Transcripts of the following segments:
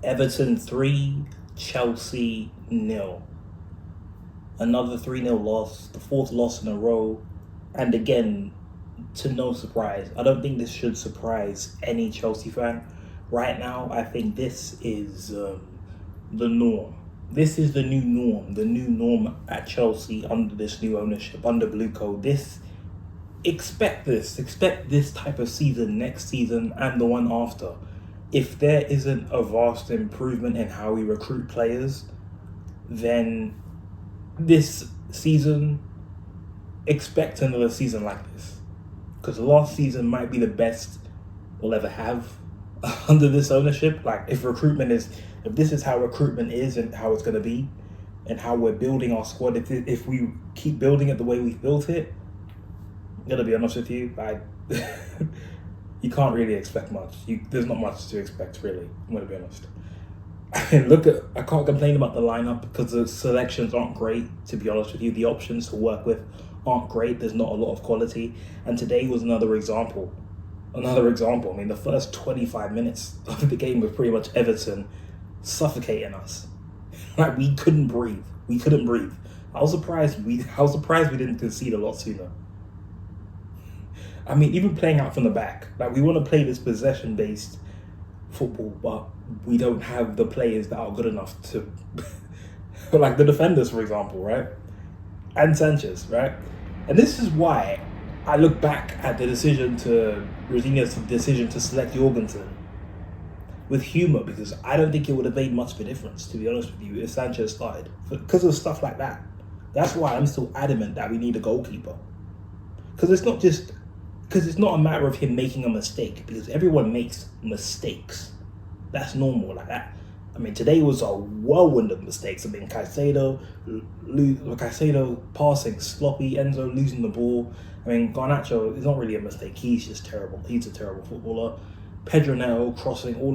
Everton 3, Chelsea 0. Another 3-0 loss, the fourth loss in a row. And again, to no surprise, I don't think this should surprise any Chelsea fan. Right now, I think this is the norm. This is the new norm at Chelsea under this new ownership, under Blueco. Expect this type of season next season and the one after. If there isn't a vast improvement in how we recruit players, then this season, expect another season like this. Because last season might be the best we'll ever have under this ownership. Like, if this is how recruitment is and how it's going to be, and how we're building our squad, if we keep building it the way we've built it, I'm going to be honest with you, you can't really expect much. There's not much to expect, really. I'm going to be honest. I can't complain about the lineup because the selections aren't great, to be honest with you. The options to work with aren't great. There's not a lot of quality. And today was another example. I mean, the first 25 minutes of the game was pretty much Everton suffocating us. Like, we couldn't breathe. I was surprised we didn't concede a lot sooner. I mean, even playing out from the back, like, we want to play this possession-based football, but we don't have the players that are good enough to, like the defenders, for example, right? And Sanchez, right? And this is why I look back at Rosinia's decision to select Jorgensen with humour, because I don't think it would have made much of a difference, to be honest with you, if Sanchez started. Because of stuff like that. That's why I'm still adamant that we need a goalkeeper. Because it's not a matter of him making a mistake, because everyone makes mistakes. That's normal, like that. I mean, today was a whirlwind of mistakes. I mean, Caicedo passing sloppy, Enzo losing the ball. I mean, Garnacho is not really a mistake. He's just terrible. He's a terrible footballer. Pedro Neto crossing all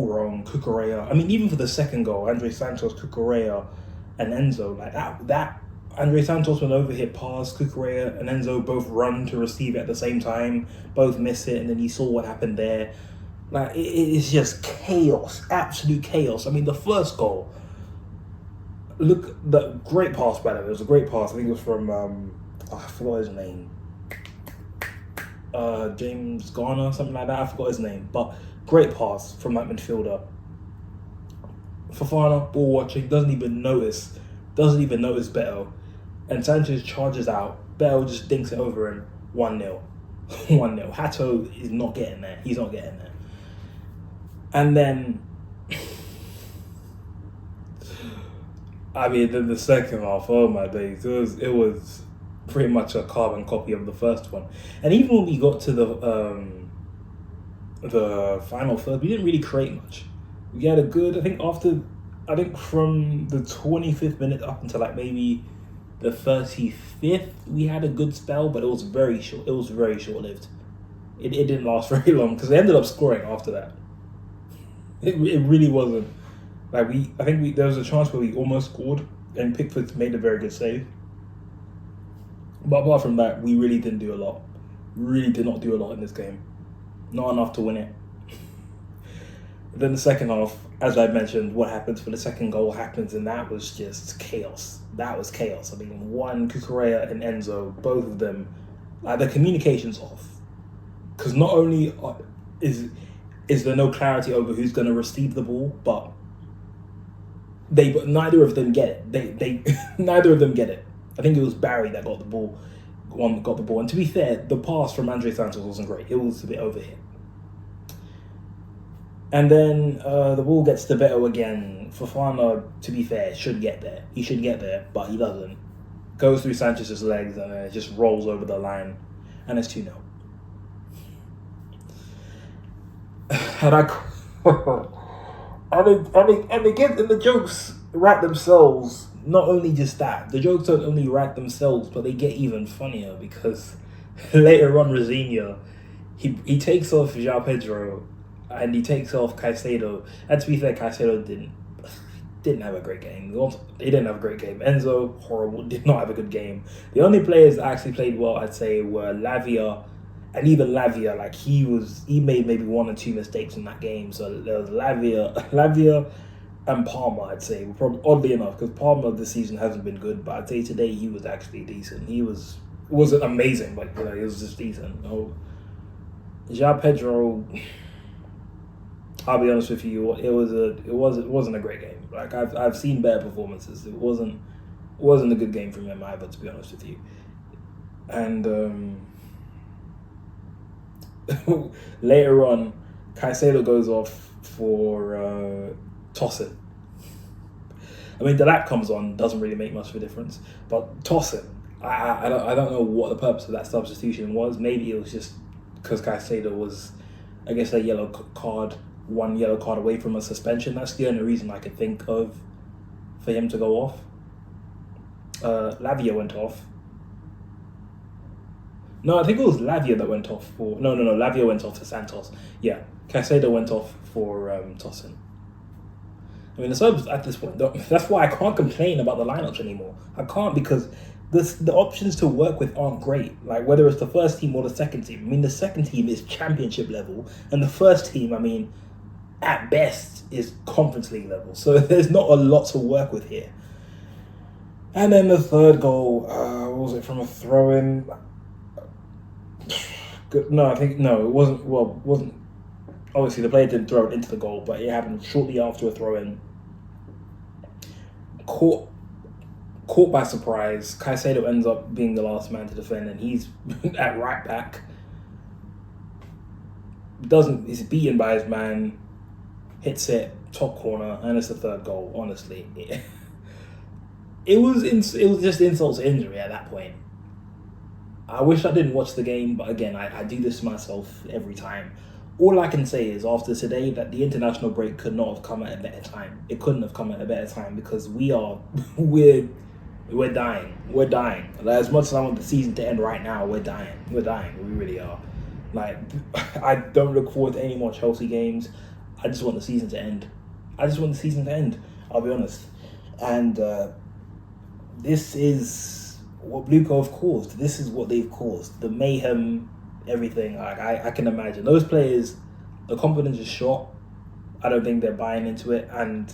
wrong. Cucurella. I mean, even for the second goal, Andre Santos, Cucurella, and Enzo, like that. Andre Santos went over, hit pass, Cucurella and Enzo both run to receive it at the same time, both miss it, and then you saw what happened there. Like, it's just chaos, absolute chaos. I mean, the first goal, look, the great pass, by the way. It was a great pass. I think it was from, I forgot his name. James Garner, something like that. I forgot his name. But great pass from that midfielder. Fofana, ball watching, doesn't even notice Beto. And Sanchez charges out. Beto just dinks it over and 1-0. 1-0. Hato is not getting there. He's not getting there. And then, I mean, then the second half, oh my days, it was pretty much a carbon copy of the first one. And even when we got to the final third, we didn't really create much. We had a good, I think from the 25th minute up until like maybe the 35th, we had a good spell, but it was very short. It was very short-lived. It didn't last very long because they ended up scoring after that. It really wasn't. Like, there was a chance where we almost scored and Pickford made a very good save. But apart from that, we really didn't do a lot. Really did not do a lot in this game. Not enough to win it. Then the second half, as I mentioned, what happens for the second goal happens, and that was just chaos. That was chaos. I mean, Cucurella and Enzo, both of them, like, the communication's off. Because not only is there no clarity over who's going to receive the ball, but neither of them get it. Neither of them get it. I think it was Barry that got the ball. And to be fair, the pass from Andre Santos wasn't great. It was a bit overhit. And then the ball gets to Beto again. Fofana, to be fair, should get there. He should get there, but he doesn't. Goes through Sanchez's legs and then it just rolls over the line. And it's 2-0. And the jokes write themselves. Not only just that, the jokes don't only write themselves, but they get even funnier because later on, Rosinia, he takes off João Pedro and he takes off Caicedo. And to be fair, Caicedo didn't have a great game. He didn't have a great game. Enzo, horrible, did not have a good game. The only players that actually played well, I'd say, were Lavia And even Lavia, like he made maybe one or two mistakes in that game. So there was Lavia, and Palmer. I'd say probably oddly enough, because Palmer this season hasn't been good, but I'd say today he was actually decent. Wasn't amazing, but he was just decent. Oh, João Pedro. I'll be honest with you, it wasn't a great game. Like I've seen better performances. It wasn't a good game from him either, to be honest with you. And later on, Caicedo goes off for Tosin. I mean, the lap comes on, doesn't really make much of a difference. But Tosin, I don't know what the purpose of that substitution was. Maybe it was just because Caicedo was, I guess, one yellow card away from a suspension. That's the only reason I could think of for him to go off. Lavia went off. No, I think it was Lavia that went off for... No, Lavia went off for Santos. Yeah, Caicedo went off for Tosin. I mean, the subs at this point, that's why I can't complain about the lineups anymore. I can't, because the options to work with aren't great. Like, whether it's the first team or the second team. I mean, the second team is championship level, and the first team, I mean, at best, is Conference League level. So there's not a lot to work with here. And then the third goal, what was it, from a throw-in? No, it wasn't. Well, it wasn't. Obviously, the player didn't throw it into the goal, but it happened shortly after a throw-in. Caught by surprise. Caicedo ends up being the last man to defend, and he's at right back. He's beaten by his man, hits it, top corner, and it's the third goal. Honestly, it was just insult to injury at that point. I wish I didn't watch the game, but again, I do this to myself every time. All I can say is after today that the international break could not have come at a better time. It couldn't have come at a better time because we're dying. We're dying. Like, as much as I want the season to end right now, we're dying. We're dying. We really are. Like, I don't look forward to any more Chelsea games. I just want the season to end. I'll be honest. And this is what Bluco have caused. This is what they've caused. The mayhem, everything. Like, I can imagine. Those players, the confidence is shot. I don't think they're buying into it. And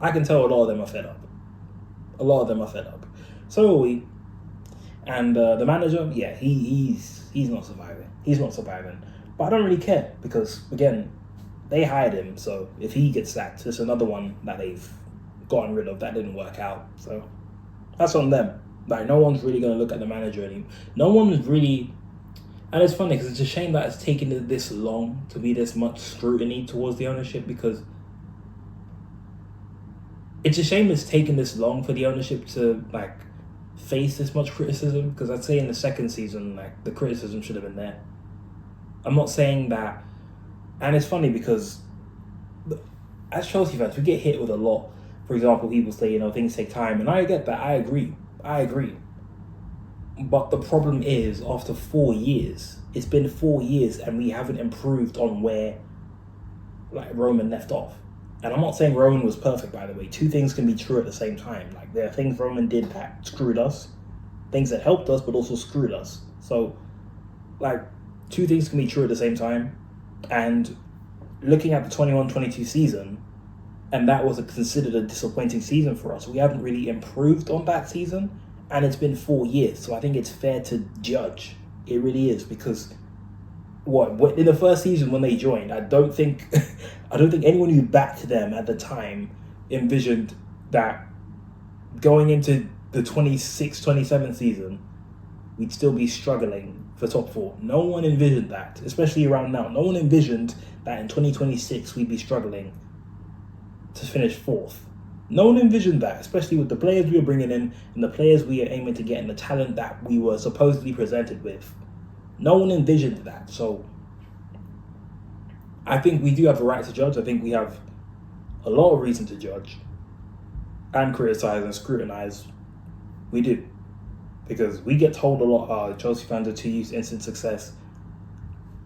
I can tell a lot of them are fed up. So are we. And the manager, yeah, he's not surviving. But I don't really care because, again, they hired him. So if he gets sacked, it's another one that they've gotten rid of that didn't work out. So that's on them. Like, no one's really going to look at the manager anymore. No one's really... And it's funny because it's a shame that it's taken this long to be this much scrutiny towards the ownership, because it's a shame it's taken this long for the ownership to, like, face this much criticism, because I'd say in the second season, like, the criticism should have been there. I'm not saying that... And it's funny because as Chelsea fans, we get hit with a lot. For example, people say, things take time. And I get that. I agree. But the problem is, after 4 years, it's been 4 years and we haven't improved on where, like, Roman left off. And I'm not saying Roman was perfect, by the way. Two things can be true at the same time. Like, there are things Roman did that screwed us, things that helped us, but also screwed us. So, like, two things can be true at the same time. And looking at the 21-22 season, and that was considered a disappointing season for us. We haven't really improved on that season, and it's been 4 years. So I think it's fair to judge. It really is, because in the first season when they joined, I don't think anyone who backed them at the time envisioned that going into the 26-27 season, we'd still be struggling for top four. No one envisioned that, especially around now. No one envisioned that in 2026 we'd be struggling to finish fourth. No one envisioned that, especially with the players we were bringing in and the players we are aiming to get and the talent that we were supposedly presented with. No one envisioned that. So I think we do have a right to judge. I think we have a lot of reason to judge and criticize and scrutinize. We do. Because we get told a lot, Chelsea fans are too used to instant success.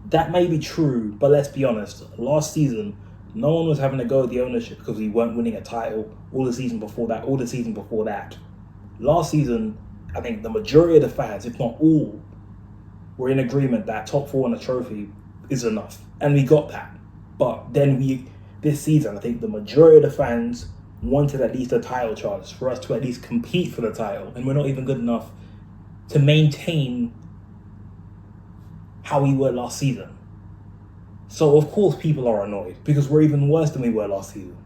That may be true, but let's be honest. Last season, no one was having to go at the ownership because we weren't winning a title all the season before that. Last season, I think the majority of the fans, if not all, we're in agreement that top 4 and a trophy is enough. And we got that. But then this season, I think the majority of the fans wanted at least a title chance for us to at least compete for the title. And we're not even good enough to maintain how we were last season. So of course people are annoyed because we're even worse than we were last season.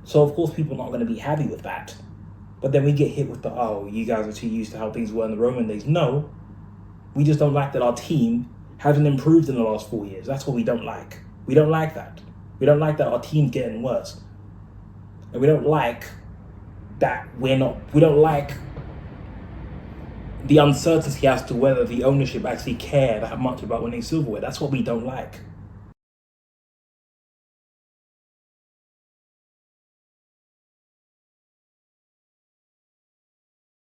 So of course people are not going to be happy with that. But then we get hit with the, oh, you guys are too used to how things were in the Roman days. No, we just don't like that our team hasn't improved in the last 4 years. That's what we don't like. We don't like that. We don't like that our team's getting worse. And we don't like that we don't like the uncertainty as to whether the ownership actually care that much about winning silverware. That's what we don't like.